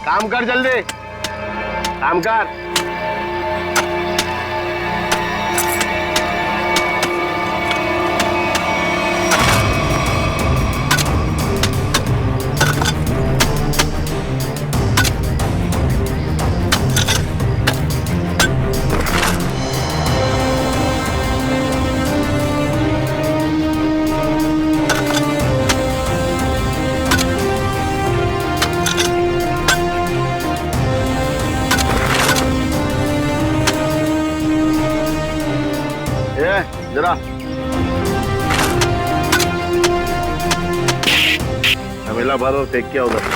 काम कर जल्दी, काम कर। जरा हमेला भर और फेंक किया उधर।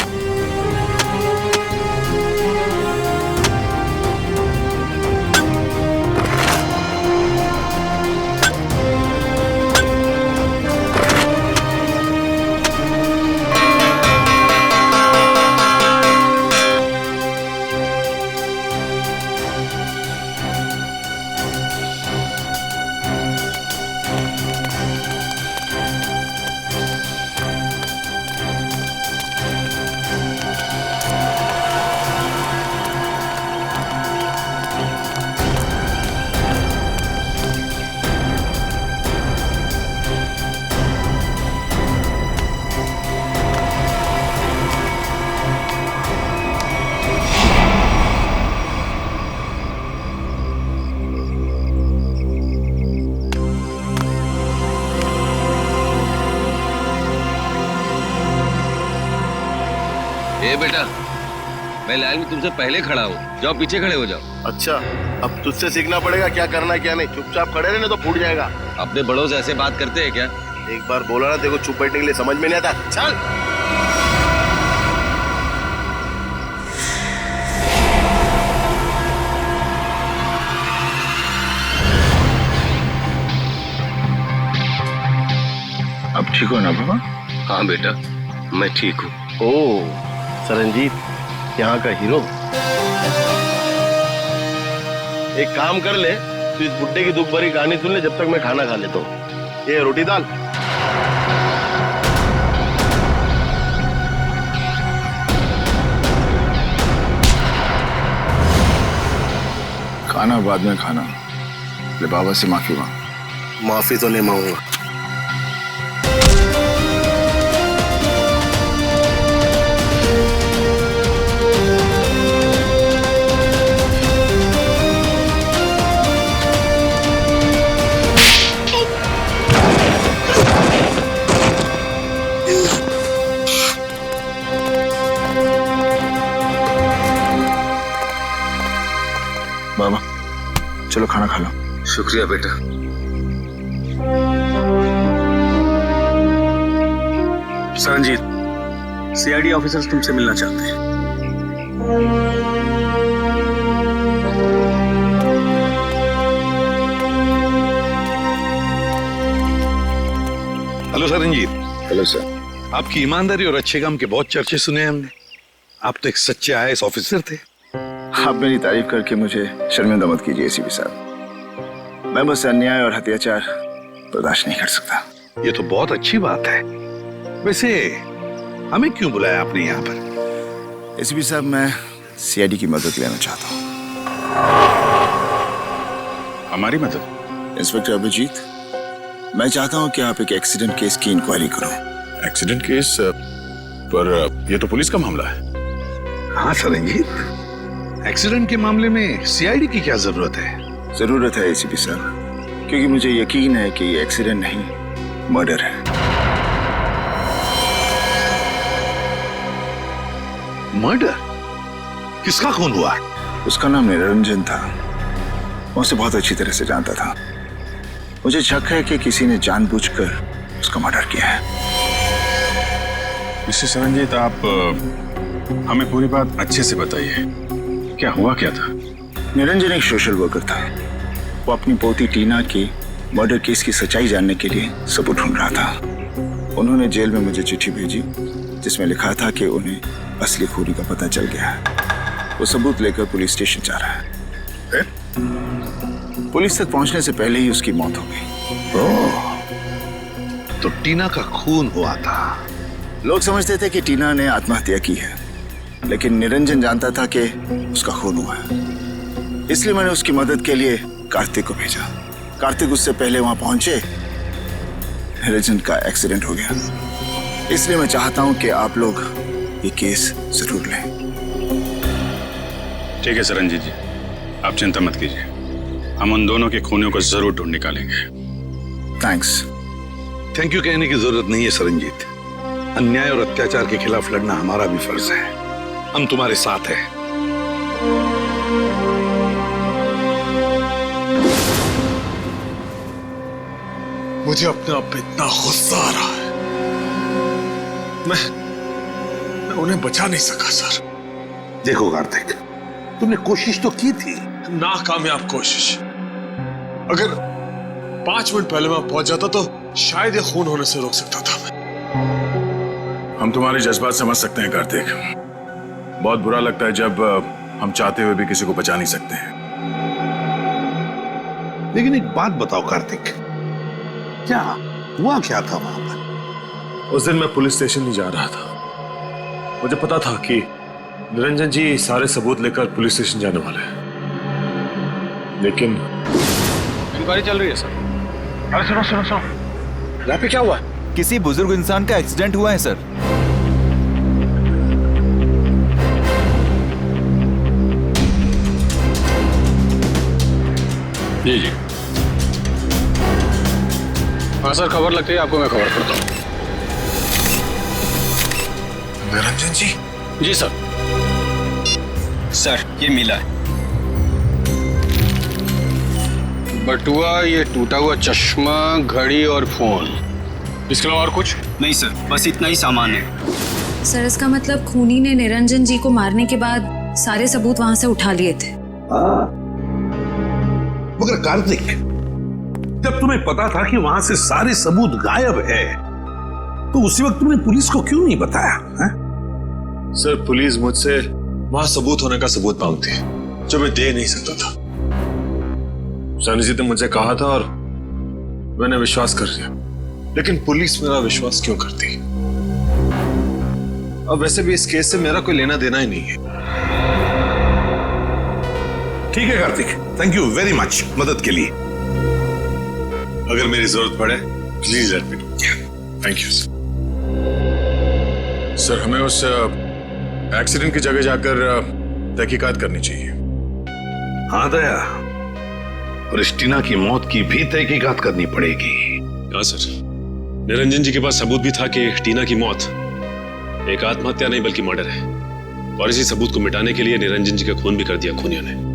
ए बेटा, मैं लाइन में तुमसे पहले खड़ा हूँ, जाओ पीछे खड़े हो जाओ। अच्छा, अब तुझसे सीखना पड़ेगा क्या करना है क्या नहीं। चुपचाप खड़े रहने तो फूट जाएगा। अपने बड़ों से ऐसे बात करते हैं क्या? एक बार बोला ना, देखो चुप बैठने के लिए समझ में नहीं आता। चल अब ठीक हो ना बाबा? हाँ बेटा, मैं ठीक हूँ। ओ सरंजीत, यहाँ का हीरो। एक काम कर ले, तू इस बुड्ढे की दुख भरी कहानी सुन ले जब तक मैं खाना खा लेता हूँ। ये रोटी दाल। खाना बाद में खाना। ले बाबा से माफी मांग। माफी तो नहीं मांगूंगा। बाबा चलो खाना खा लो। शुक्रिया बेटा। सरंजीत, सीआईडी ऑफिसर्स तुमसे मिलना चाहते हैं। हेलो सरंजीत। Hello sir. आपकी ईमानदारी और अच्छे काम के बहुत चर्चे सुने हैं हमने। आप तो एक सच्चे आईएएस ऑफिसर थे। आप मेरी तारीफ करके मुझे शर्मिंदा मत कीजिए एसीपी साहब। मैं बस अन्याय और अत्याचार बर्दाश्त नहीं कर सकता। ये तो बहुत अच्छी बात है। वैसे हमें क्यों बुलाया आपने यहाँ पर? एसीपी साहब, मैं सीआईडी की मदद लेना चाहता हूँ। हमारी मदद? इंस्पेक्टर अभिजीत, मैं चाहता हूँ कि आप एक एक्सीडेंट केस की इंक्वायरी करो। Accident case? पर यह तो पुलिस का मामला है। हाँ सरंजीत, एक्सीडेंट के मामले में सीआईडी की क्या जरूरत है? जरूरत है एसीपी साहब, क्योंकि मुझे यकीन है कि ये एक्सीडेंट नहीं, मर्डर है। मर्डर? किसका खून हुआ? उसका नाम निरंजन था। मैं उसे बहुत अच्छी तरह से जानता था। मुझे शक है कि किसी ने जानबूझकर उसका मर्डर किया है। मिस्टर सरंजीत, आप हमें पूरी बात अच्छे से बताइए। क्या हुआ क्या था? निरंजन एक सोशल वर्कर था। वो अपनी पोती टीना की मर्डर केस की सच्चाई जानने के लिए सबूत ढूंढ रहा था। उन्होंने जेल में मुझे चिट्ठी भेजी जिसमें लिखा था कि उन्हें असली खूनी का पता चल गया है। वो सबूत लेकर पुलिस स्टेशन जा रहा है। पुलिस तक पहुंचने से पहले ही उसकी मौत हो गई। ओह, तो टीना का खून हुआ था। लोग समझते थे कि टीना ने आत्महत्या की है, लेकिन निरंजन जानता था कि उसका खून हुआ है, इसलिए मैंने उसकी मदद के लिए कार्तिक को भेजा। कार्तिक उससे पहले वहां पहुंचे, निरंजन का एक्सीडेंट हो गया। इसलिए मैं चाहता हूं कि आप लोग ये केस जरूर लें। ठीक है सर रंजीत जी, आप चिंता मत कीजिए, हम उन दोनों के खूनियों को जरूर ढूंढ निकालेंगे। थैंक्स। थैंक यू कहने की जरूरत नहीं है सरंजीत। अन्याय और अत्याचार के खिलाफ लड़ना हमारा भी फर्ज है। हम तुम्हारे साथ हैं। मुझे अपने आप पे इतना गुस्सा आ रहा है। मैं उन्हें बचा नहीं सका सर। देखो कार्तिक, तुमने कोशिश तो की थी। नाकामयाब कोशिश। अगर 5 मिनट पहले मैं पहुंच जाता तो शायद ये खून होने से रोक सकता था मैं। हम तुम्हारे जज्बात समझ सकते हैं कार्तिक। बहुत बुरा लगता है जब हम चाहते हुए भी किसी को बचा नहीं सकते हैं। लेकिन एक बात बताओ कार्तिक, क्या हुआ क्या था वहां पर? उस दिन मैं पुलिस स्टेशन नहीं जा रहा था। मुझे पता था कि निरंजन जी सारे सबूत लेकर पुलिस स्टेशन जाने वाले हैं, लेकिन इंक्वायरी चल रही है सर। अरे सुनो सुनो सुनो, यहाँ पे क्या हुआ? किसी बुजुर्ग इंसान का एक्सीडेंट हुआ है सर। जी जी। हाँ सर, खबर लगती है आपको, मैं खबर करता हूँ। निरंजन जी? जी सर। सर ये मिला है। बटुआ, ये टूटा हुआ चश्मा, घड़ी और फोन। इसके अलावा और कुछ नहीं सर, बस इतना ही सामान है। सर इसका मतलब खूनी ने निरंजन जी को मारने के बाद सारे सबूत वहां से उठा लिए थे। मगर कार्तिक, जब तुम्हें पता था कि वहां से सारे सबूत गायब है, तो उसी वक्त तुमने पुलिस को क्यों नहीं बताया है? सर पुलिस मुझसे वहां सबूत होने का सबूत मांगती है जो मैं दे नहीं सकता था। सनजीत ने मुझे कहा था और मैंने विश्वास कर लिया, लेकिन पुलिस मेरा विश्वास क्यों करती? अब वैसे भी इस केस से मेरा कोई लेना देना ही नहीं है। ठीक है Kartik, thank you very much मदद के लिए। अगर मेरी जरूरत पड़े please let me know. Thank you sir हमें उस एक्सीडेंट की जगह जाकर तहकीकात करनी चाहिए। हाँ दया, और इस टीना की मौत की भी तहकीकात करनी पड़ेगी। हाँ सर, निरंजन जी के पास सबूत भी था कि टीना की मौत एक आत्महत्या नहीं बल्कि मर्डर है, और इसी सबूत को मिटाने के लिए निरंजन जी का खून भी कर दिया खूनियों ने।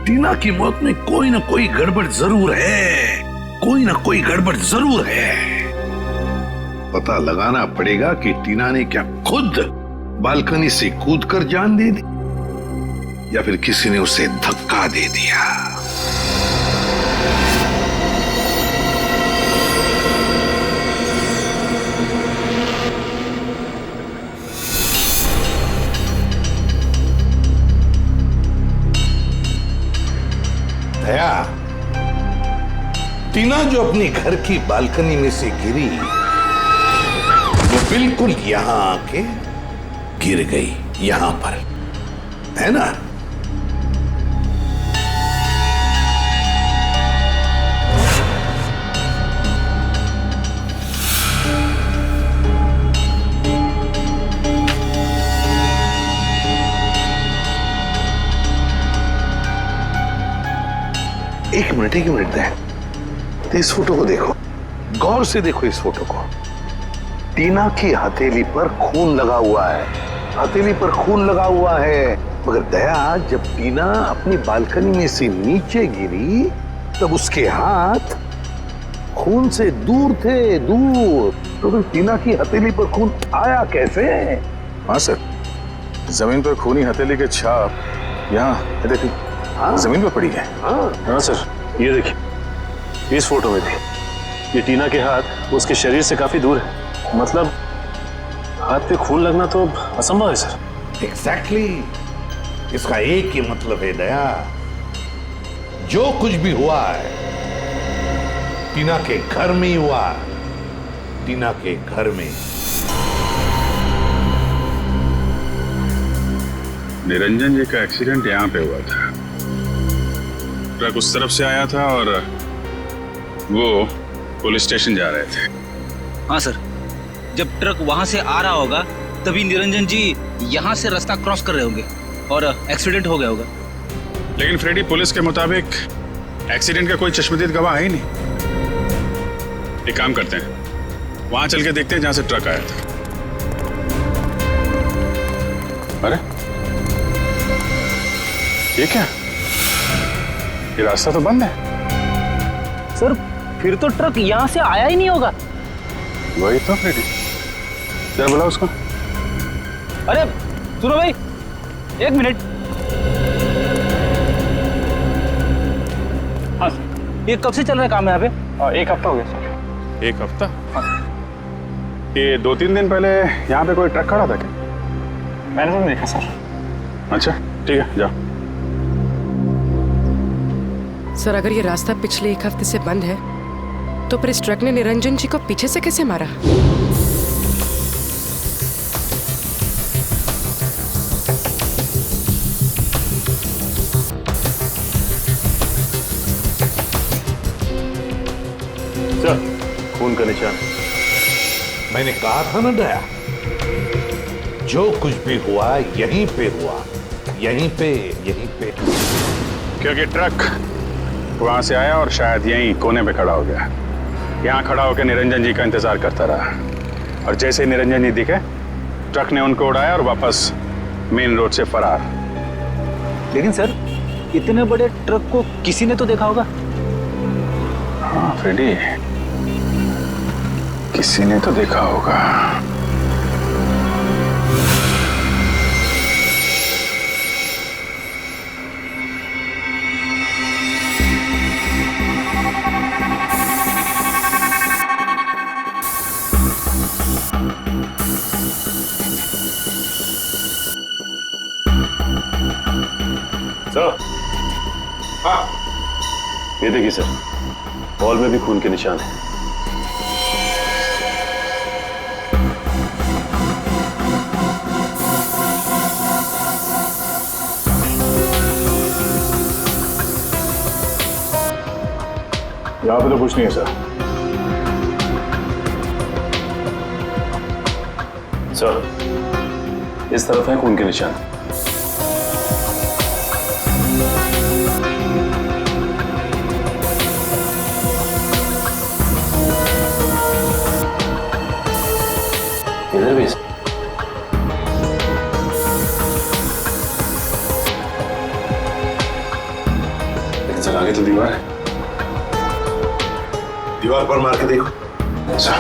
टीना की मौत में कोई ना कोई गड़बड़ जरूर है, कोई ना कोई गड़बड़ जरूर है। पता लगाना पड़ेगा कि टीना ने क्या खुद बालकनी से कूदकर जान दे दी या फिर किसी ने उसे धक्का दे दिया। दया, टीना जो अपनी घर की बालकनी में से गिरी, वो बिल्कुल यहां आके गिर गई, यहां पर, है ना? एक मिनट दे। तो इस फोटो को देखो, गौर से देखो इस फोटो को। टीना की हथेली पर खून लगा हुआ है, हथेली पर खून लगा हुआ है। मगर दया, जब टीना अपनी बालकनी में से नीचे गिरी तब उसके हाथ खून से दूर थे, दूर। तो फिर टीना की हथेली पर खून आया कैसे? हाँ सर, जमीन पर खूनी हथेली के छाप यहाँ देखिए, हाँ जमीन पर पड़ी है। हाँ सर, ये देखिए इस फोटो में भी ये टीना के हाथ उसके शरीर से काफी दूर है, मतलब हाथ पे खून लगना तो असंभव है सर। एग्जैक्टली, इसका एक ही मतलब है दया, जो कुछ भी हुआ है टीना के घर में ही हुआ, टीना के घर में। निरंजन जी का एक्सीडेंट यहाँ पे हुआ था। ट्रक उस तरफ से आया था और वो पुलिस स्टेशन जा रहे थे। हाँ सर, जब ट्रक वहां से आ रहा होगा तभी निरंजन जी यहाँ से रास्ता क्रॉस कर रहे होंगे और एक्सीडेंट हो गया होगा। लेकिन फ्रेडी, पुलिस के मुताबिक एक्सीडेंट का कोई चश्मदीद गवाह है ही नहीं। एक काम करते हैं, वहां चल के देखते हैं जहां से ट्रक आया था। अरे ये क्या, ये रास्ता तो बंद है। सर फिर तो ट्रक यहाँ से आया ही नहीं होगा। वही तो फ्रेडी, जरा बुला उसको। अरे सुनो भाई, एक मिनट। हाँ ये कब से चल रहा है काम यहाँ पे? 1 हफ्ता हो गया सर। 1 हफ्ता? ये 2-3 दिन पहले यहाँ पे कोई ट्रक खड़ा था क्या? मैंने तो नहीं देखा सर। अच्छा ठीक है, जाओ। सर अगर ये रास्ता पिछले 1 हफ्ते से बंद है तो फिर इस ट्रक ने निरंजन जी को पीछे से कैसे मारा? सर खून का निशान। मैंने कहा था ना दया, जो कुछ भी हुआ यहीं पे हुआ, यहीं पे। क्योंकि ट्रक वहां से आया और शायद यहीं कोने पे खड़ा हो गया। यहाँ खड़ा होकर निरंजन जी का इंतजार करता रहा और जैसे ही निरंजन जी दिखे, ट्रक ने उनको उड़ाया और वापस मेन रोड से फरार। लेकिन सर इतने बड़े ट्रक को किसी ने तो देखा होगा। हाँ फ्रेडी, किसी ने तो देखा होगा। सर हाँ, ये देखिए सर, वॉल में भी खून के निशान है। यहाँ पे तो कुछ नहीं है सर। सर इस तरफ है खून के निशान। इधर भी लेकिन सर आगे तो दीवार है। दीवार पर मार के देखो। अच्छा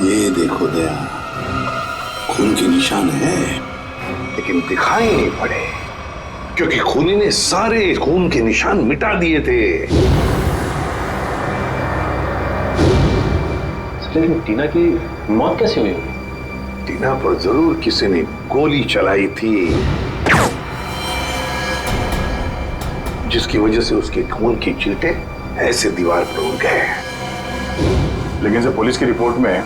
ये देखो दया, खून के निशान है लेकिन दिखाई नहीं पड़े, क्योंकि खूनी ने सारे खून के निशान मिटा दिए थे। लेकिन टीना की मौत कैसे हुई होगी? टीना पर जरूर किसी ने गोली चलाई थी, जिसकी वजह से उसके खून की चींटे ऐसे दीवार पर उड़ गए। लेकिन सर पुलिस की रिपोर्ट में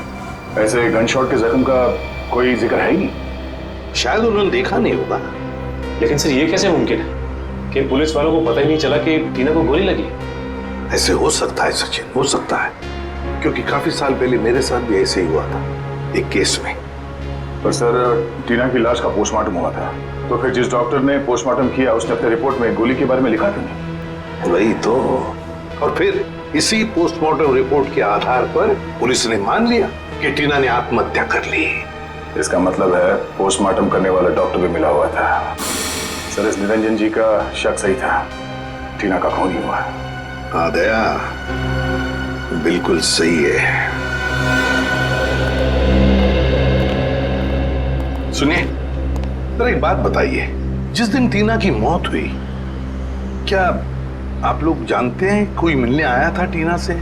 ऐसे गन शॉट के जख्म का कोई जिक्र है ही नहीं। शायद उन्होंने देखा नहीं होगा। लेकिन सर ये कैसे मुमकिन है कि पुलिस वालों को पता ही नहीं चला कि टीना को गोली लगी? ऐसे हो सकता है सचिन, हो सकता है, क्योंकि काफी साल पहले मेरे साथ भी ऐसे ही हुआ था एक केस में। पर सर टीना की लाश का पोस्टमार्टम हुआ था, तो फिर जिस डॉक्टर ने पोस्टमार्टम किया उसने अपने रिपोर्ट में गोली के बारे में लिखा था नहीं? वही तो। और फिर इसी पोस्टमार्टम रिपोर्ट के आधार पर पुलिस ने मान लिया कि टीना ने आत्महत्या कर ली। इसका मतलब है पोस्टमार्टम करने वाला डॉक्टर भी मिला हुआ था। सर इस निरंजन जी का शक सही था, टीना का खून ही हुआ। हाँ दया, बिल्कुल सही है। सुनिए जरा एक बात बताइए, जिस दिन टीना की मौत हुई, क्या आप लोग जानते हैं कोई मिलने आया था टीना से,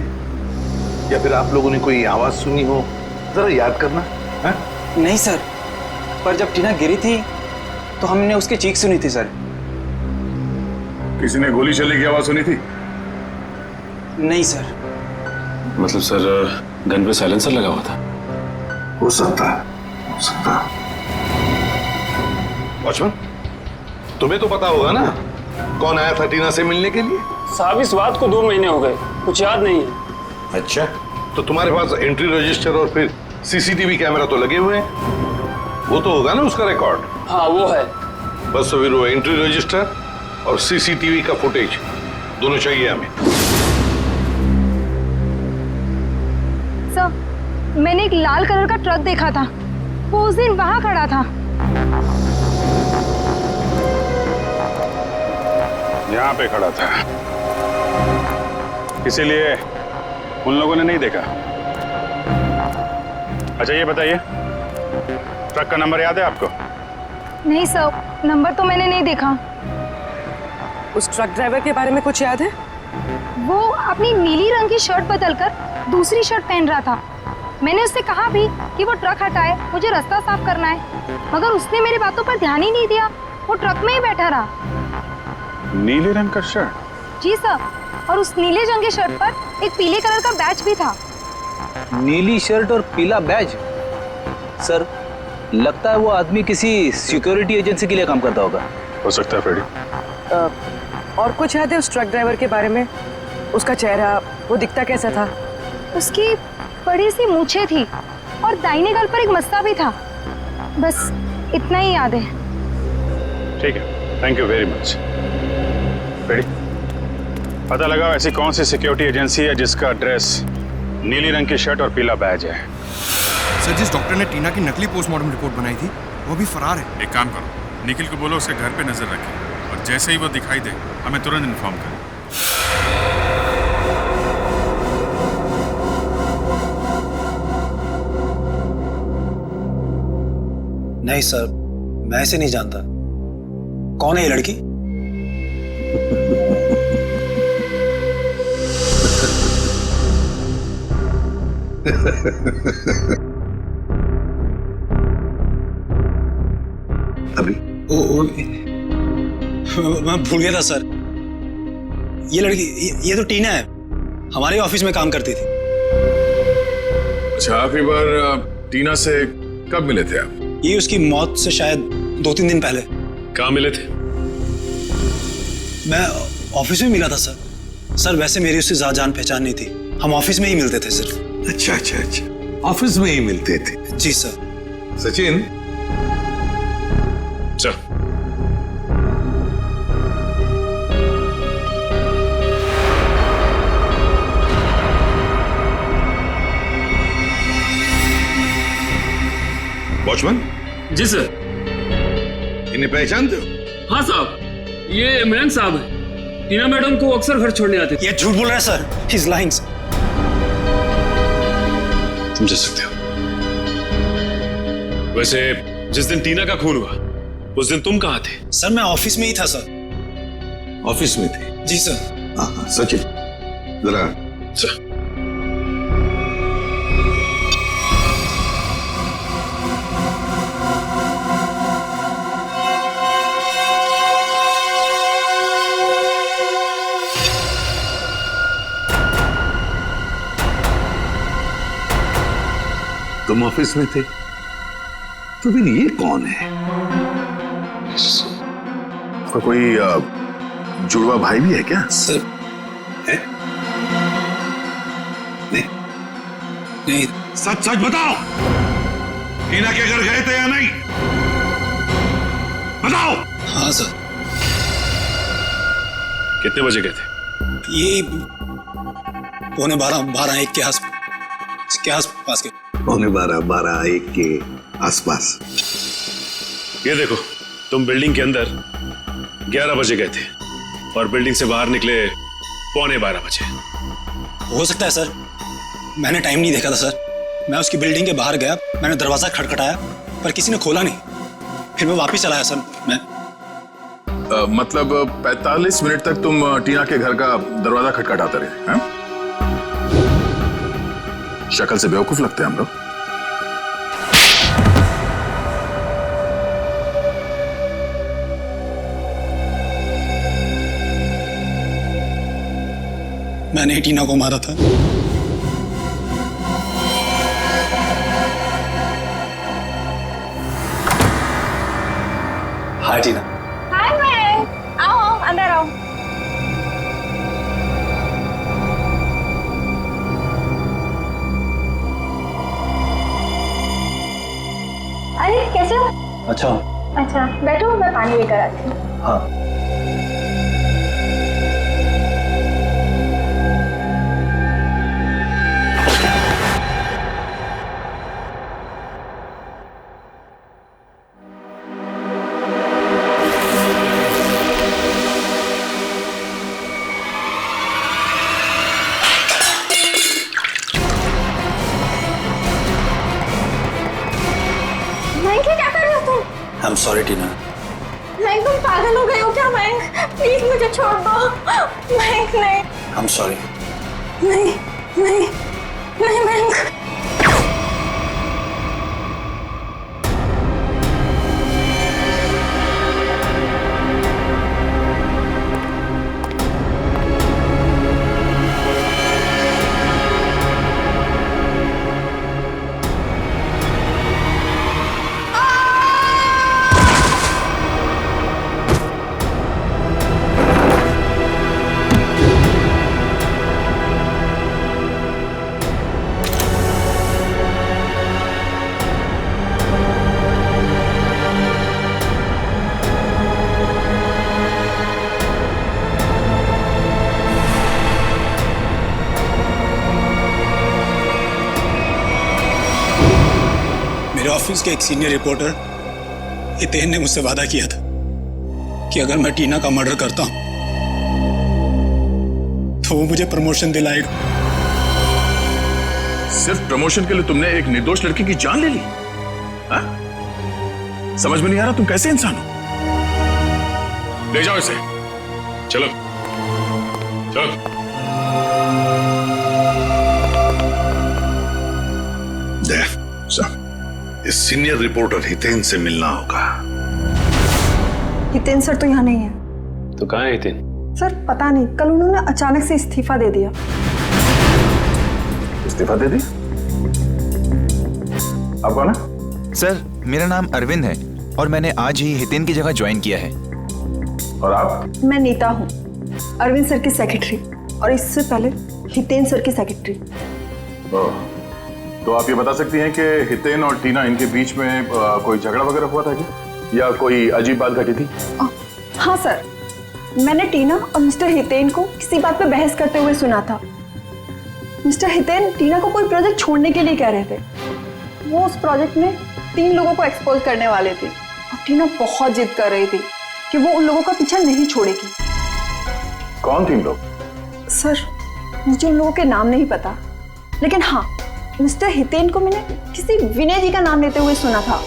या फिर आप लोगों ने कोई आवाज सुनी हो? जरा याद करना। है? नहीं सर, पर जब टीना गिरी थी तो हमने उसकी चीख सुनी थी सर। किसी ने गोली चलने की आवाज सुनी थी? नहीं सर। मतलब सर गन पे साइलेंसर लगा हुआ था। हो सकता है, हो सकता है। वॉचमैन, तुम्हें तो पता होगा ना कौन आया था टीना से मिलने के लिए? साहब इस बात को 2 महीने हो गए, कुछ याद नहीं है। अच्छा, तो तुम्हारे पास एंट्री रजिस्टर और फिर सीसीटीवी कैमरा तो लगे हुए हैं, वो तो होगा ना उसका रिकॉर्ड? हाँ वो है। बस तो फिर वो एंट्री रजिस्टर और सीसीटीवी का फुटेज दोनों चाहिए हमें। सर, मैंने एक लाल कलर का ट्रक देखा था, वो उस दिन वहां खड़ा था। यहाँ पे खड़ा था, इसीलिए उन लोगों ने नहीं देखा। अच्छा ये बताइए, ट्रक का नंबर याद है आपको? नहीं सर, नंबर तो मैंने नहीं देखा। उस ट्रक ड्राइवर के बारे में कुछ याद है? वो अपनी नीली रंग की शर्ट बदलकर दूसरी शर्ट पहन रहा था। मैंने उससे कहा भी कि वो ट्रक हटाए, मुझे रास्ता साफ करना है, मगर उसने मेरी बातों पर ध्यान ही नहीं दिया, वो ट्रक में ही बैठा रहा। नीले रंग का शर्ट? जी सर, और उस नीले रंग की शर्ट पर एक पीले कलर का बैच भी था। नीली शर्ट और पीला बैज? सर, लगता है वो आदमी किसी सिक्योरिटी एजेंसी के लिए काम करता होगा। हो सकता है फ्रेडी। और कुछ याद है उस ट्रक ड्राइवर के बारे में? उसका चेहरा, वो दिखता कैसा था? उसकी बड़ी सी मूछें थी और दाहिने गाल पर एक मस्सा भी था। बस इतना ही याद है। ठीक है, thank you very much. Freddy, पता लगा ऐसी कौन सी सिक्योरिटी एजेंसी है जिसका ड्रेस नीली रंग की शर्ट और पीला बैज है? सर, जिस डॉक्टर ने टीना की नकली पोस्टमार्टम रिपोर्ट बनाई थी वो भी फरार है। एक काम करो, निखिल को बोलो उसके घर पे नजर रखे और जैसे ही वो दिखाई दे हमें तुरंत इन्फॉर्म करें। नहीं सर, मैं ऐसे नहीं जानता। कौन है ये लड़की? अभी मैं भूल गया था सर। ये लड़की, ये तो टीना है, हमारे ऑफिस में काम करती थी। अच्छा, आखिरी बार टीना से कब मिले थे आप? ये उसकी मौत से शायद 2-3 दिन पहले। कहाँ मिले थे? मैं ऑफिस में मिला था सर। सर, वैसे मेरी उससे ज्यादा जान पहचान नहीं थी, हम ऑफिस में ही मिलते थे सिर्फ। अच्छा अच्छा अच्छा, ऑफिस में ही मिलते थे? जी सर। Sachin, sir, watchman. जी सर। इन्हें पहचानते हो? हाँ साहब, ये इमरान साहब है, टीना मैडम को अक्सर घर छोड़ने आते थे। ये झूठ बोल रहा है सर, ही इज लाइंग। तुम जा सकते हो। वैसे जिस दिन टीना का खून हुआ उस दिन तुम कहाँ थे? सर, मैं ऑफिस में ही था सर। ऑफिस में थे? जी सर। हाँ, सचिन जरा। सर, तुम ऑफिस में थे, तो फिर ये कौन है? तो कोई जुड़वा भाई भी है क्या? सर, है? नहीं। सच सच बताओ, टीना के घर गए थे या नहीं? बताओ। हाँ सर। कितने बजे गए थे? ये 12:45 के आसपास के। 12:45 के आसपास। ये देखो, तुम बिल्डिंग के अंदर 11 बजे गए थे और बिल्डिंग से बाहर निकले 11:15 बजे। हो सकता है सर, मैंने टाइम नहीं देखा था सर। मैं उसकी बिल्डिंग के बाहर गया, मैंने दरवाजा खटखटाया पर किसी ने खोला नहीं, फिर मैं वापस चला आया सर। मैं मतलब 45 मिनट तक तुम टीना के घर का दरवाजा खटखटाते रहे हैं? शक्ल से बेवकूफ लगते हैं हम लोग। मैंने ही टीना को मारा था। हाय टीना। हाय मयंक, आओ अंदर आओ। अरे कैसे हो? अच्छा। अच्छा बैठो, मैं पानी लेकर आती हूँ। हाँ। मयंक क्या कर रहे हो तुम? आई एम सॉरी टीना। मयंक तुम पागल हो गए हो क्या? मयंक प्लीज मुझे छोड़ दो। मयंक नहीं। I am sorry. नहीं नहीं नहीं मयंक। मेरे ऑफिस के एक सीनियर रिपोर्टर हितेन ने मुझसे वादा किया था कि अगर मैं टीना का मर्डर करता हूं तो वो मुझे प्रमोशन दिलाएगा। सिर्फ प्रमोशन के लिए तुमने एक निर्दोष लड़की की जान ले ली? हाँ? समझ में नहीं आ रहा तुम कैसे इंसान हो। ले जाओ इसे। चलो चलो। इस सीनियर रिपोर्टर हितेन से मिलना होगा। हितेन सर तो यहाँ नहीं है। तो कहाँ है हितेन? सर पता नहीं, कल उन्होंने अचानक से इस्तीफा दे दिया। इस्तीफा दे दी? आप कौन है? सर मेरा नाम अरविंद है और मैंने आज ही हितेन की जगह ज्वाइन किया है। और आप? मैं नीता हूँ, अरविंद सर की सेक्रेटरी, और इससे पहले हितेन सर की सेक्रेटरी। तो आप ये बता सकती हैं कि हितेन और टीना इनके बीच में कोई झगड़ा वगैरह हुआ था क्या, या कोई अजीब बात घटी थी? हाँ सर, मैंने टीना और मिस्टर हितेन को किसी बात पे बहस करते हुए सुना था। मिस्टर हितेन टीना को कोई प्रोजेक्ट छोड़ने के लिए कह रहे थे। वो उस प्रोजेक्ट में 3 लोगों को एक्सपोज करने वाले थे और टीना बहुत जिद कर रही थी कि वो उन लोगों का पीछा नहीं छोड़ेगी। कौन 3 लोग? सर मुझे उन लोगों के नाम नहीं पता, लेकिन हाँ मिस्टर हितेन को मैंने किसी विनय जी का नाम लेते हुए सुना था।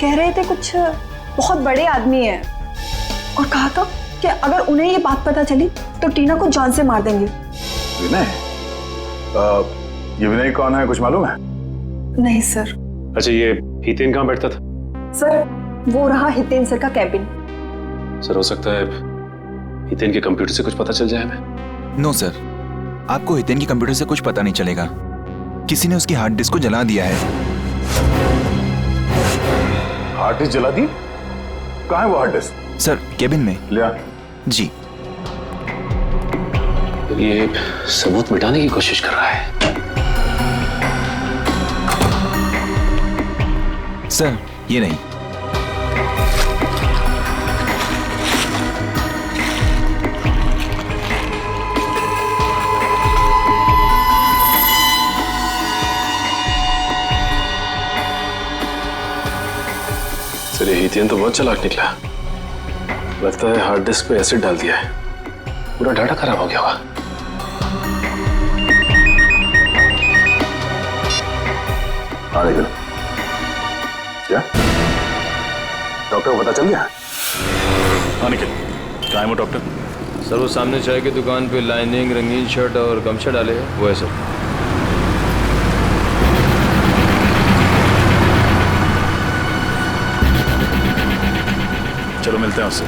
कह रहे थे कुछ बहुत बड़े आदमी हैं और कहा था कि अगर उन्हें ये बात पता चली तो टीना को जान से मार देंगे। विनय? ये विनय कौन है, कुछ मालूम है? नहीं सर। अच्छा ये हितेन कहाँ बैठता था? सर वो रहा हितेन सर का कैबिन। सर हो सकता है हितेन के कंप्यूटर से कुछ पता चल जाए हमें। नो सर, आपको हितेन की कंप्यूटर से कुछ पता नहीं चलेगा। किसी ने उसकी हार्ड डिस्क को जला दिया है। हार्ड डिस्क जला दी? कहाँ है वो हार्ड डिस्क? सर केबिन में। लिया? जी। ये सबूत मिटाने की कोशिश कर रहा है। सर ये नहीं। सर ये हितेन तो बहुत चालाक निकला। लगता है हार्ड डिस्क पे एसिड डाल दिया है, पूरा डाटा खराब हो गया होगा। हाँ निकल। क्या डॉक्टर को पता चल गया? हाँ निकल। कहाँ है वो डॉक्टर? सर वो सामने चाय की दुकान पे लाइनिंग, रंगीन शर्ट और गमछा डाले हैं, वो है सर। चलो मिलते हैं उससे,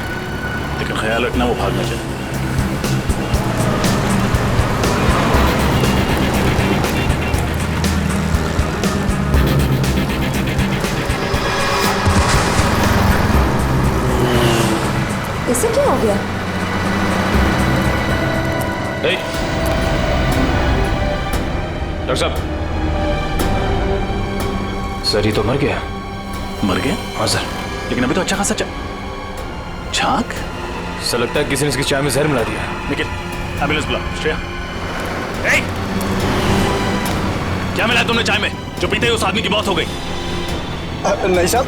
लेकिन ख्याल रखना वो भाग ना जाए। इसे क्या हो गया? डॉक्टर साहब, सर ये तो मर गया। मर गया? हाँ सर। लेकिन अभी तो अच्छा खासा छाक। सर लगता है किसी ने इसकी चाय में जहर मिला दिया। निखिल, एम्बुलेंस बुला। श्रेया, क्या मिला तुमने चाय में जो पीते ही उस आदमी की मौत हो गई? नहीं साहब,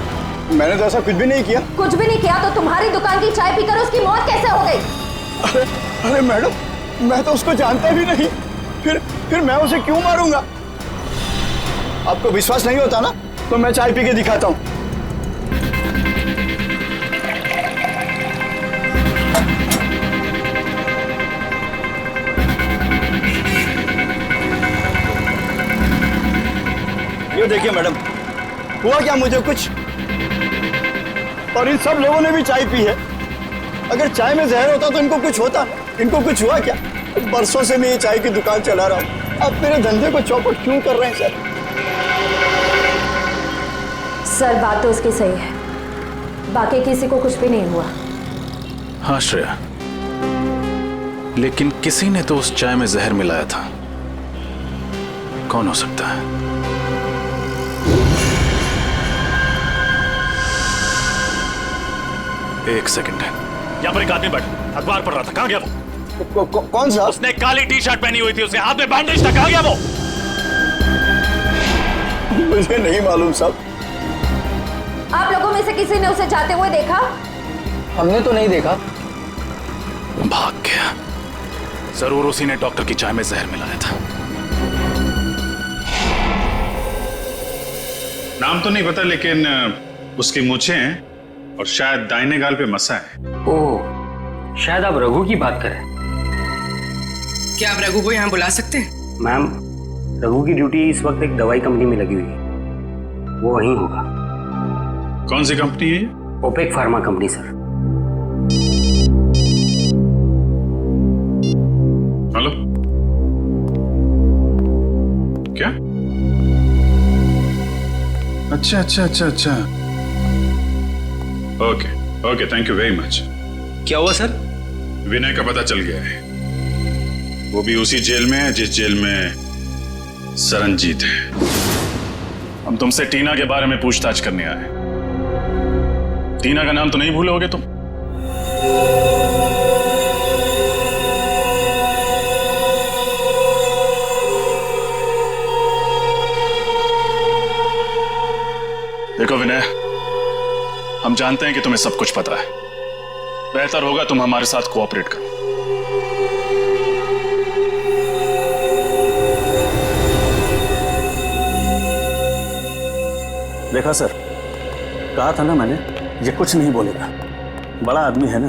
मैंने तो ऐसा कुछ भी नहीं किया। कुछ भी नहीं किया तो तुम्हारी दुकान की चाय पीकर उसकी मौत कैसे हो गई? अरे मैडम, मैं तो उसको जानता भी नहीं, फिर मैं उसे क्यों मारूंगा? आपको विश्वास नहीं होता ना, तो मैं चाय पी के दिखाता हूँ। ये देखिए मैडम, हुआ क्या मुझे कुछ, और इन सब लोगों ने भी चाय पी है। अगर चाय में जहर होता तो इनको कुछ होता, इनको कुछ हुआ क्या? बरसों से मैं ये चाय की दुकान चला रहा हूँ, अब मेरे धंधे को चौपट क्यों कर रहे हैं सर? सर बात तो उसकी सही है, बाकी किसी को कुछ भी नहीं हुआ। हाँ श्रेया, लेकिन किसी ने तो उस चाय में जहर मिलाया था। कौन हो सकता है? एक सेकंड, यहाँ पर एक आदमी बैठा अखबार पढ़ रहा था। कहाँ गया वो? कौन सा? उसने काली टी शर्ट पहनी हुई थी, उसके हाथ में बैंडेज था। कहाँ गया वो? मुझे नहीं मालूम साहब। आप लोगों में से किसी ने उसे जाते हुए देखा? हमने तो नहीं देखा। भाग गया। जरूर उसी ने डॉक्टर की चाय में जहर मिलाया था। नाम तो नहीं पता, लेकिन उसकी मूछें हैं और शायद दाहिने गाल पे मसा है। ओह, शायद आप रघु की बात करें। क्या आप रघु को यहाँ बुला सकते हैं? मैम, रघु की ड्यूटी इस वक्त एक दवाई कंपनी में लगी हुई है, वो वहीं होगा। कौन सी कंपनी है? Opec pharma company sir. Hello, क्या? अच्छा। Okay, thank you very much. क्या हुआ सर? विनय का पता चल गया है। वो भी उसी जेल में है जिस जेल में सरनजीत है। हम तुमसे टीना के बारे में पूछताछ करने आए। टीना का नाम तो नहीं भूलोगे तुम? देखो विनय, हम जानते हैं कि तुम्हें सब कुछ पता है। बेहतर होगा तुम हमारे साथ कोऑपरेट करो। देखा सर, कहा था ना मैंने, ये कुछ नहीं बोलेगा। बड़ा आदमी है ना,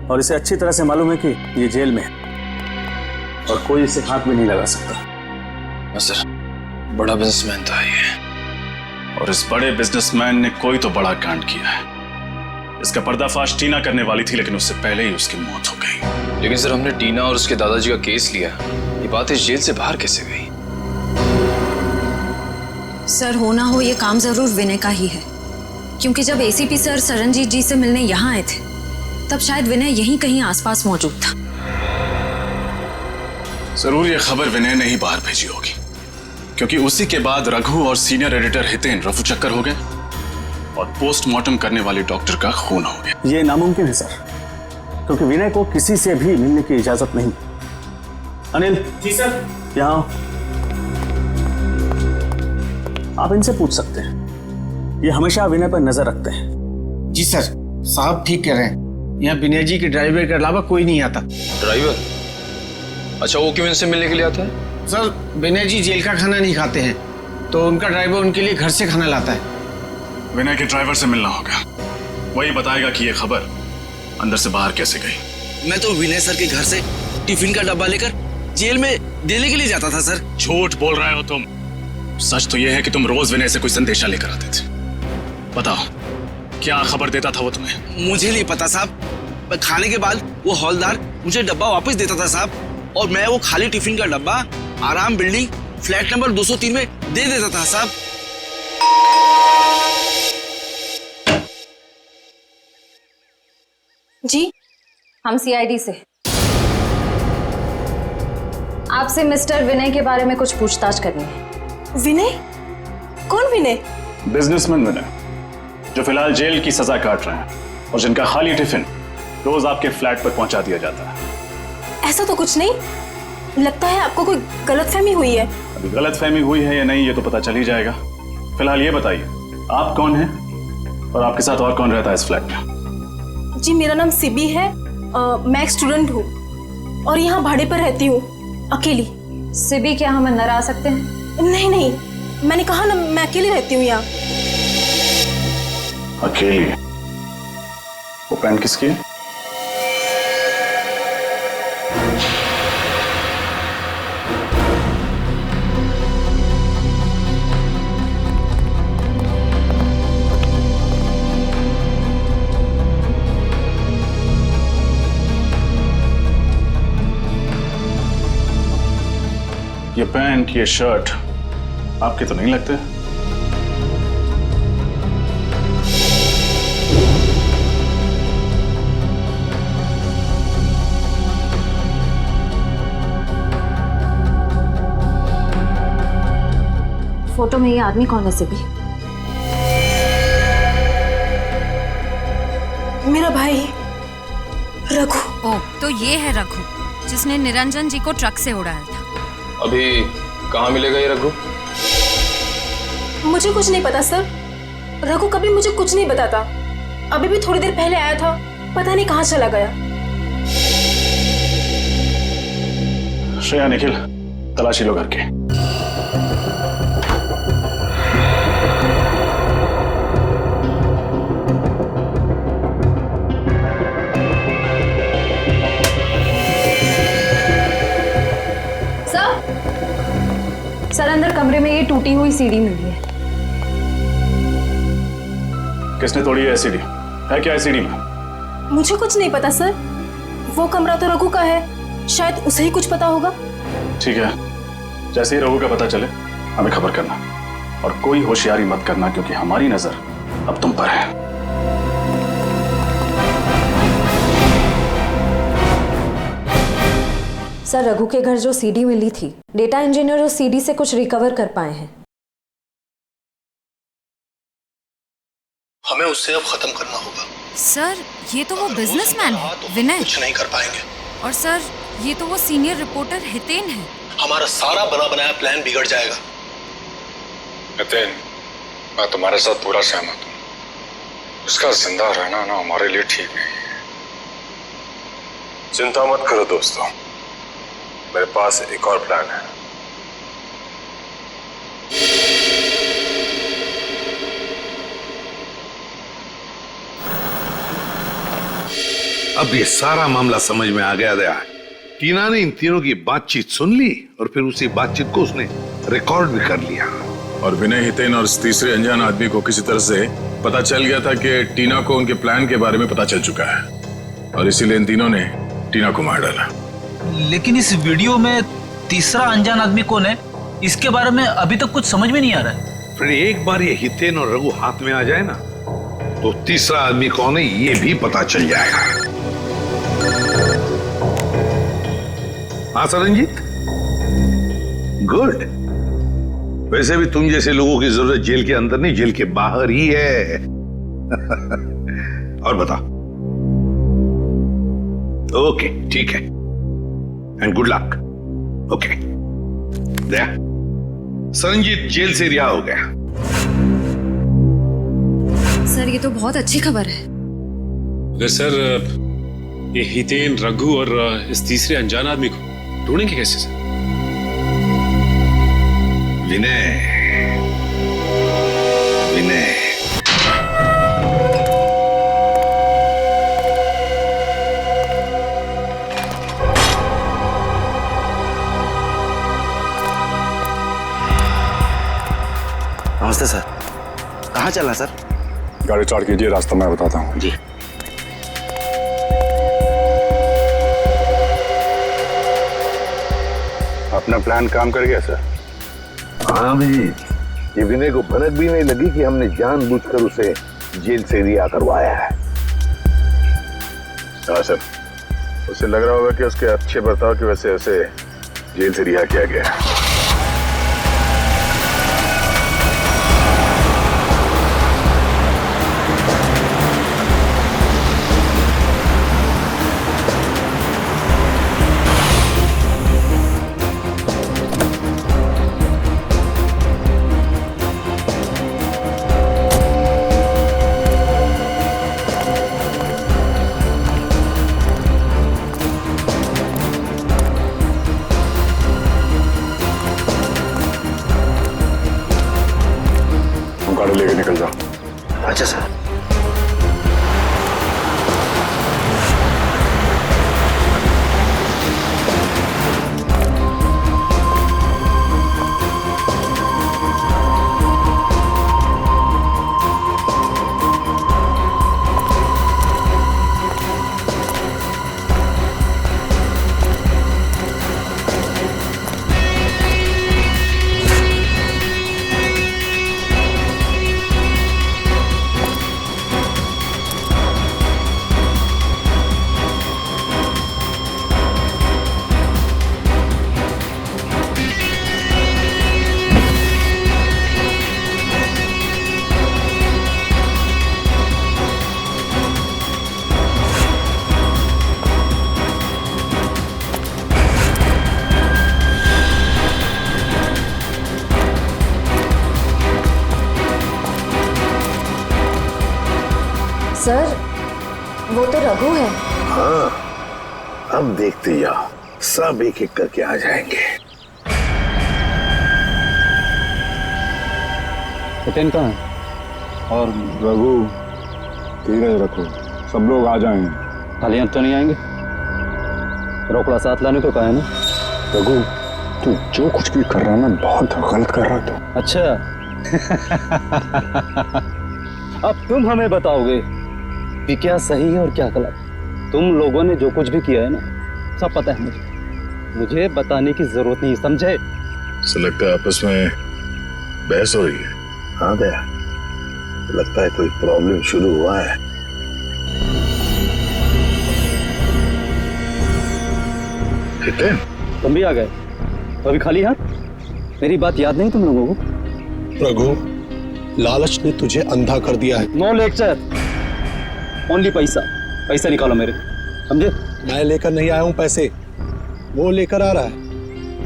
और इसे अच्छी तरह से मालूम है कि ये जेल में है और कोई इसे हाथ भी नहीं लगा सकता। सर, बड़ा बिजनेसमैन था ये, और इस बड़े बिजनेसमैन ने कोई तो बड़ा कांड किया है। इसका पर्दाफाश टीना करने वाली थी, लेकिन उससे पहले ही उसकी मौत हो गई। लेकिन सर हमने टीना और उसके दादाजी का केस लिया, ये बात इस जेल से बाहर कैसे गई? सर हो ना हो ये काम जरूर विनय का ही है, क्योंकि जब एसीपी सर सरनजीत जी से मिलने यहाँ आए थे तब शायद विनय यहीं कहीं आसपास मौजूद था। जरूर ये खबर विनय ने ही बाहर भेजी होगी, क्योंकि उसी के बाद रघु और सीनियर एडिटर हितेन रफू चक्कर हो गए और पोस्टमार्टम करने वाले डॉक्टर का खून हो गया। ये नामुमकिन है सर, क्योंकि विनय को किसी से भी मिलने की इजाजत नहीं। अनिल जी सर, यहाँ आप इनसे पूछ सकते हैं, ये हमेशा विनय पर नजर रखते हैं। जी सर, साहब ठीक कह रहे हैं, यहाँ विनय जी के ड्राइवर के अलावा कोई नहीं आता। ड्राइवर? अच्छा, वो क्यों इनसे मिलने के लिए आता है? सर, विनय जी जेल का खाना नहीं खाते हैं, तो उनका ड्राइवर उनके लिए घर से खाना लाता है। विनय के ड्राइवर से मिलना होगा, वही बताएगा कि ये खबर अंदर से बाहर कैसे गई। मैं तो विनय सर के घर से टिफिन का डब्बा लेकर जेल में देने के लिए जाता था सर। झूठ बोल रहे हो तुम। सच तो यह है कि तुम रोज विनय से कोई संदेशा लेकर आते थे। बताओ, क्या खबर देता था वो तुम्हें? मुझे नहीं पता साहब, खाने के बाद वो हौलदार मुझे डब्बा वापस देता था साहब, और मैं वो खाली टिफिन का डब्बा आराम बिल्डिंग फ्लैट नंबर 203 में दे देता था साहब। जी, हम सीआईडी से। आपसे मिस्टर विनय के बारे में कुछ पूछताछ करनी है। विनय? कौन विनय? बिजनेसमैन विनय, जो फिलहाल जेल की सजा काट रहे हैं और जिनका खाली टिफिन रोज आपके फ्लैट पर पहुंचा दिया जाता है। ऐसा तो कुछ नहीं, लगता है आपको कोई गलतफहमी हुई है। अभी गलतफहमी हुई है या नहीं ये तो पता चल ही जाएगा। फिलहाल ये बताइए, आप कौन हैं और आपके साथ और कौन रहता है इस फ्लैट में? जी, मेरा नाम सिबी है, मैं एक स्टूडेंट हूँ और यहाँ भाड़े पर रहती हूँ, अकेली। सिबी, क्या हम अंदर आ सकते हैं? नहीं नहीं, मैंने कहा ना, मैं अकेली रहती हूँ यहाँ। अकेली? वो पेन किसकी है? ये पैंट, ये शर्ट आपके तो नहीं लगते? फोटो में ये आदमी कौन है सिबी? मेरा भाई रघु। ओ, तो ये है रघु जिसने निरंजन जी को ट्रक से उड़ाया था। अभी कहाँ मिलेगा ये रघु? मुझे कुछ नहीं पता सर, रघु कभी मुझे कुछ नहीं बताता। अभी भी थोड़ी देर पहले आया था, पता नहीं कहाँ चला गया। श्रेया, निखिल, तलाशी लो घर के। सर, अंदर कमरे में ये टूटी हुई सीढ़ी मिली है। किसने तोड़ी है एसीडी? है क्या एसीडी में? मुझे कुछ नहीं पता सर, वो कमरा तो रघु का है, शायद उसे ही कुछ पता होगा। ठीक है, जैसे ही रघु का पता चले हमें खबर करना, और कोई होशियारी मत करना क्योंकि हमारी नजर अब तुम पर है। सर, रघु के घर जो सीडी मिली थी, डेटा इंजीनियर उस सीडी से कुछ रिकवर कर पाए हैं। हमें उससे अब खत्म करना होगा। सर, ये तो वो बिजनेसमैन है विनय। कुछ नहीं कर पाएंगे। और सर, ये तो वो सीनियर रिपोर्टर हितेन है। हमारा सारा बना बनाया प्लान बिगड़ जाएगा। हितेन, मैं तुम्हारे साथ पूरा सहमत हूँ। उसका जिंदा रहना ना हमारे लिए ठीक नहीं है। चिंता मत करो दोस्तों, मेरे पास एक और प्लान है। अब ये सारा मामला समझ में आ गया। टीना ने इन तीनों की बातचीत सुन ली और फिर उसी बातचीत को उसने रिकॉर्ड भी कर लिया। और विनय, हितेन और इस तीसरे अनजान आदमी को किसी तरह से पता चल गया था कि टीना को उनके प्लान के बारे में पता चल चुका है, और इसीलिए इन तीनों ने टीना को मार डाला। लेकिन इस वीडियो में तीसरा अनजान आदमी कौन है, इसके बारे में अभी तक कुछ समझ में नहीं आ रहा है। फिर एक बार ये हितेन और रघु हाथ में आ जाए ना, तो तीसरा आदमी कौन है ये भी पता चल जाएगा। हाँ सरनजीत, गुड। वैसे भी तुम जैसे लोगों की जरूरत जेल के अंदर नहीं, जेल के बाहर ही है। और बता। ओके, ठीक है, and good luck. Okay, Daya, Saranjit jail से रिहा हो गया। सर, ये तो बहुत अच्छी खबर है। अगर सर ये हितेन, रघु और इस तीसरे अनजान आदमी को ढूंढेंगे कैसे सर? विनय, विनय, नमस्ते सर। कहाँ चलना सर? गाड़ी स्टार्ट कीजिए, रास्ता मैं बताता हूँ। जी। अपना प्लान काम कर गया सर? हाँ भी, ये विनय को भनक भी नहीं लगी कि हमने जानबूझकर उसे जेल से रिहा करवाया है। हाँ सर, उसे लग रहा होगा कि उसके अच्छे बर्ताव की वजह से उसे जेल से रिहा किया गया है। गाड़ी लेके निकल जाओ। अच्छा सर। सर, वो तो रघु है। हाँ, अब देखते जाओ, सब एक एक करके आ जाएंगे। हितेन कहाँ है? और रघु, धीरज रखो, सब लोग आ जाएंगे। खाली हाथ तो नहीं आएंगे। रोकड़ा साथ लाने को कहा है ना। रघु, तू जो कुछ भी कर रहा है ना, बहुत गलत कर रहा तू। अच्छा अब तुम हमें बताओगे कि क्या सही है और क्या गलत। तुम लोगों ने जो कुछ भी किया है ना, सब पता है मुझे बताने की जरूरत नहीं, समझे? ऐसा लगता है आपस में बहस हो रही है। हाँ दया, लगता है कोई प्रॉब्लम शुरू हुआ है। हितेन, तुम भी आ गए? अभी खाली हाथ? मेरी बात याद नहीं तुम लोगों को? रघु, लालच ने तुझे अंधा कर दिया है। नो लेक्चर, ओनली पैसा। पैसा निकालो मेरे, समझे? मैं लेकर नहीं आया हूं पैसे, वो लेकर आ रहा है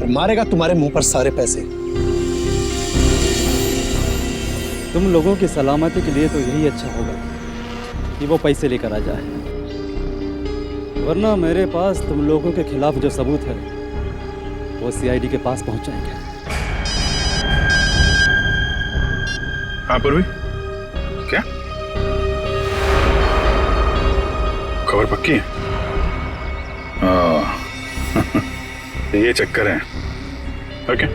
और मारेगा तुम्हारे मुंह पर सारे पैसे। तुम लोगों की सलामती के लिए तो यही अच्छा होगा कि वो पैसे लेकर आ जाए, वरना मेरे पास तुम लोगों के खिलाफ जो सबूत है वो सीआईडी के पास पहुंच जाएंगे। हाँ पूर्वी, क्या खबर पक्की है? ये चक्कर है। ओके,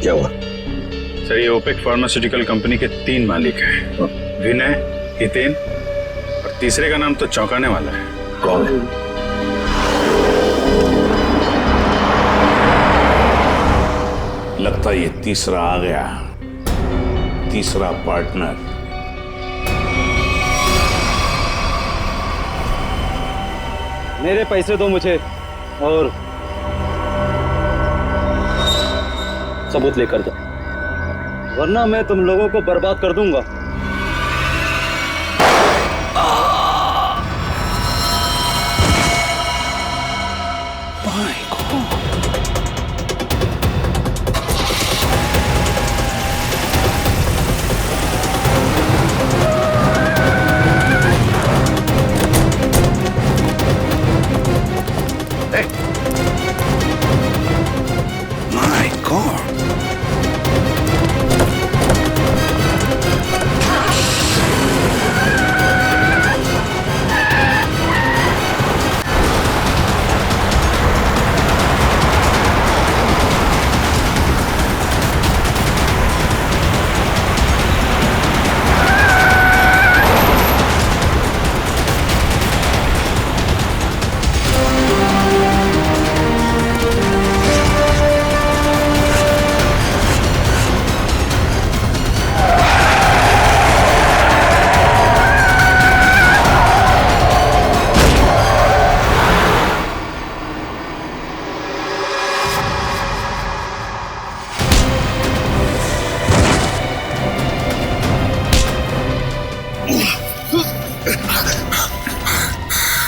क्या हुआ? सर, ये ओपेक फार्मास्यूटिकल कंपनी के 3 मालिक हैं, विनय, हितेन और तीसरे का नाम तो चौंकाने वाला है। कौन है? लगता है ये तीसरा आ गया, तीसरा पार्टनर। मेरे पैसे दो मुझे और सबूत लेकर जाओ, वरना मैं तुम लोगों को बर्बाद कर दूंगा।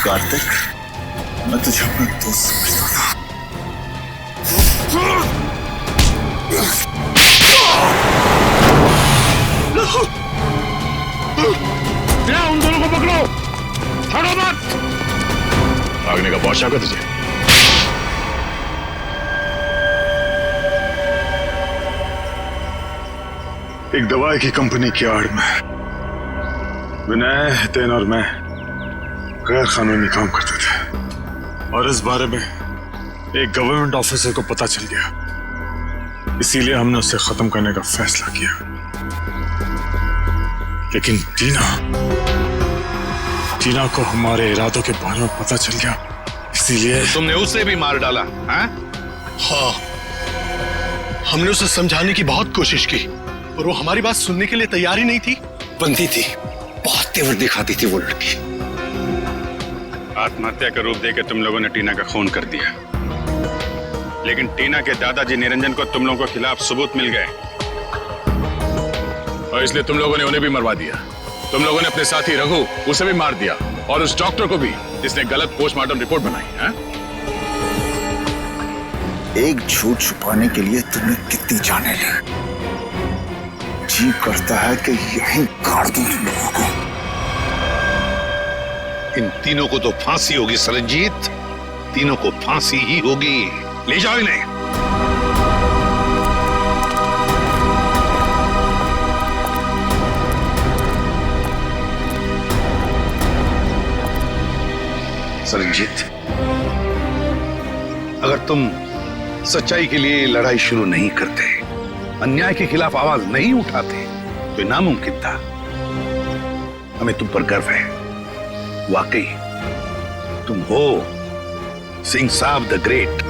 कार्तिक, मैं तुझे अपना दोस्त समझता था। उन दोनों को पकड़ो, छोड़ो मत। भागने का बहुत शौक है तुझे। एक दवाई की कंपनी की आड़ में विनय, हितेन और मैं गैर कानूनी काम करते थे और इस बारे में एक गवर्नमेंट ऑफिसर को पता चल गया, इसीलिए हमने उसे खत्म करने का फैसला किया। लेकिन टीना को हमारे इरादों के बारे में पता चल गया, इसीलिए तुमने उसे भी मार डाला? हाँ, हमने उसे समझाने की बहुत कोशिश की और वो हमारी बात सुनने के लिए तैयार ही नहीं थी। बंदी थी, बहुत तेवर दिखाती थी वो लड़की। आत्महत्या का रूप देकर तुम लोगों ने टीना का खून कर दिया, लेकिन टीना के दादाजी निरंजन को तुम लोगों के खिलाफ सबूत मिल गए और इसलिए तुम लोगों ने उन्हें भी मरवा दिया। तुम लोगों ने अपने साथी रघु उसे भी मार दिया और उस डॉक्टर को भी जिसने गलत पोस्टमार्टम रिपोर्ट बनाई है। एक झूठ छुपाने के लिए तुमने कितनी जाने ली। जी करता है कि यहीं गाड़ दूं तुम लोगों को। इन तीनों को तो फांसी होगी सरनजीत, तीनों को फांसी ही होगी। ले जाओ इन्हें। सरनजीत, अगर तुम सच्चाई के लिए लड़ाई शुरू नहीं करते, अन्याय के खिलाफ आवाज नहीं उठाते, तो ये नामुमकिन था। हमें तुम पर गर्व है, वाकई तुम हो सिंह साहब द ग्रेट।